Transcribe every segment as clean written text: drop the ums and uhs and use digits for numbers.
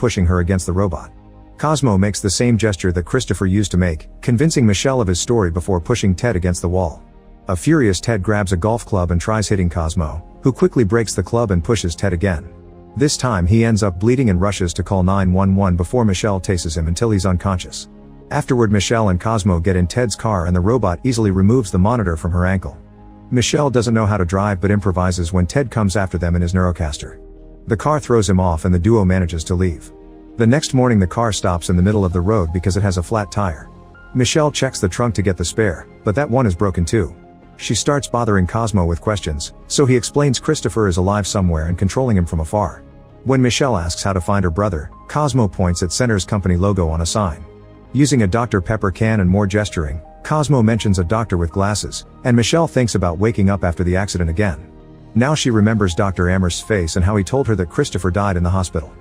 pushing her against the robot. Cosmo makes the same gesture that Christopher used to make, convincing Michelle of his story before pushing Ted against the wall. A furious Ted grabs a golf club and tries hitting Cosmo, who quickly breaks the club and pushes Ted again. This time he ends up bleeding and rushes to call 911 before Michelle tases him until he's unconscious. Afterward, Michelle and Cosmo get in Ted's car and the robot easily removes the monitor from her ankle. Michelle doesn't know how to drive but improvises when Ted comes after them in his Neurocaster. The car throws him off and the duo manages to leave. The next morning the car stops in the middle of the road because it has a flat tire. Michelle checks the trunk to get the spare, but that one is broken too. She starts bothering Cosmo with questions, so he explains Christopher is alive somewhere and controlling him from afar. When Michelle asks how to find her brother, Cosmo points at Center's company logo on a sign. Using a Dr. Pepper can and more gesturing, Cosmo mentions a doctor with glasses, and Michelle thinks about waking up after the accident again. Now she remembers Dr. Amherst's face and how he told her that Christopher died in the hospital.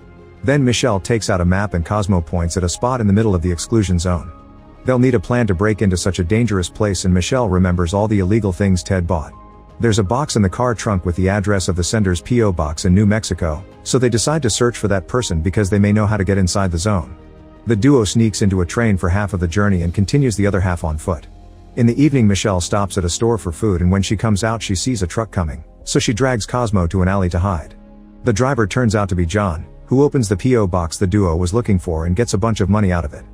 Then Michelle takes out a map and Cosmo points at a spot in the middle of the exclusion zone. They'll need a plan to break into such a dangerous place, and Michelle remembers all the illegal things Ted bought. There's a box in the car trunk with the address of the sender's P.O. box in New Mexico, so they decide to search for that person because they may know how to get inside the zone. The duo sneaks into a train for half of the journey and continues the other half on foot. In the evening, Michelle stops at a store for food, and when she comes out she sees a truck coming, so she drags Cosmo to an alley to hide. The driver turns out to be John, who opens the P.O. box the duo was looking for and gets a bunch of money out of it.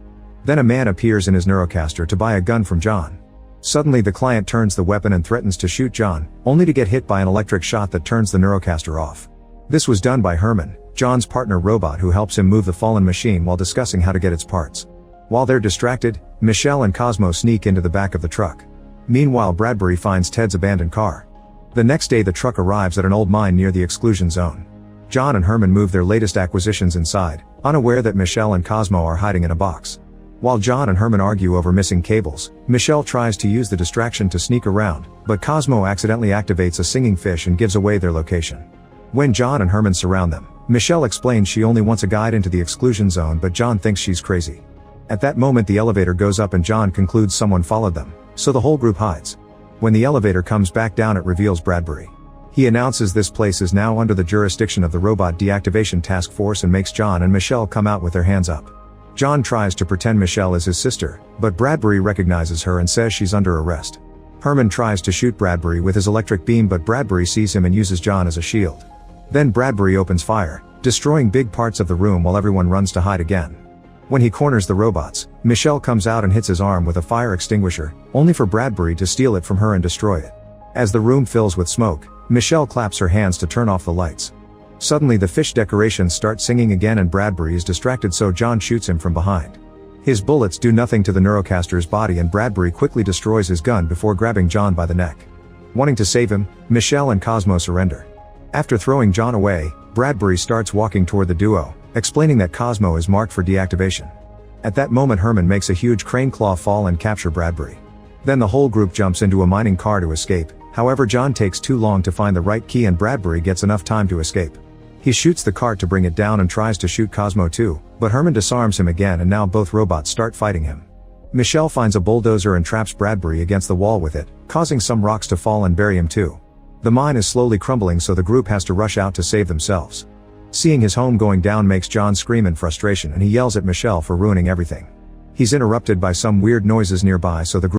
Then a man appears in his Neurocaster to buy a gun from John. Suddenly the client turns the weapon and threatens to shoot John, only to get hit by an electric shot that turns the Neurocaster off. This was done by Herman, John's partner robot, who helps him move the fallen machine while discussing how to get its parts. While they're distracted, Michelle and Cosmo sneak into the back of the truck. Meanwhile, Bradbury finds Ted's abandoned car. The next day the truck arrives at an old mine near the exclusion zone. John and Herman move their latest acquisitions inside, unaware that Michelle and Cosmo are hiding in a box. While John and Herman argue over missing cables, Michelle tries to use the distraction to sneak around, but Cosmo accidentally activates a singing fish and gives away their location. When John and Herman surround them, Michelle explains she only wants a guide into the exclusion zone, but John thinks she's crazy. At that moment the elevator goes up and John concludes someone followed them, so the whole group hides. When the elevator comes back down, it reveals Bradbury. He announces this place is now under the jurisdiction of the Robot Deactivation Task Force and makes John and Michelle come out with their hands up. John tries to pretend Michelle is his sister, but Bradbury recognizes her and says she's under arrest. Herman tries to shoot Bradbury with his electric beam, but Bradbury sees him and uses John as a shield. Then Bradbury opens fire, destroying big parts of the room while everyone runs to hide again. When he corners the robots, Michelle comes out and hits his arm with a fire extinguisher, only for Bradbury to steal it from her and destroy it. As the room fills with smoke, Michelle claps her hands to turn off the lights. Suddenly the fish decorations start singing again and Bradbury is distracted, so John shoots him from behind. His bullets do nothing to the Neurocaster's body and Bradbury quickly destroys his gun before grabbing John by the neck. Wanting to save him, Michelle and Cosmo surrender. After throwing John away, Bradbury starts walking toward the duo, explaining that Cosmo is marked for deactivation. At that moment Herman makes a huge crane claw fall and capture Bradbury. Then the whole group jumps into a mining car to escape, however John takes too long to find the right key and Bradbury gets enough time to escape. He shoots the cart to bring it down and tries to shoot Cosmo too, but Herman disarms him again and now both robots start fighting him. Michelle finds a bulldozer and traps Bradbury against the wall with it, causing some rocks to fall and bury him too. The mine is slowly crumbling, so the group has to rush out to save themselves. Seeing his home going down makes John scream in frustration and he yells at Michelle for ruining everything. He's interrupted by some weird noises nearby, so the group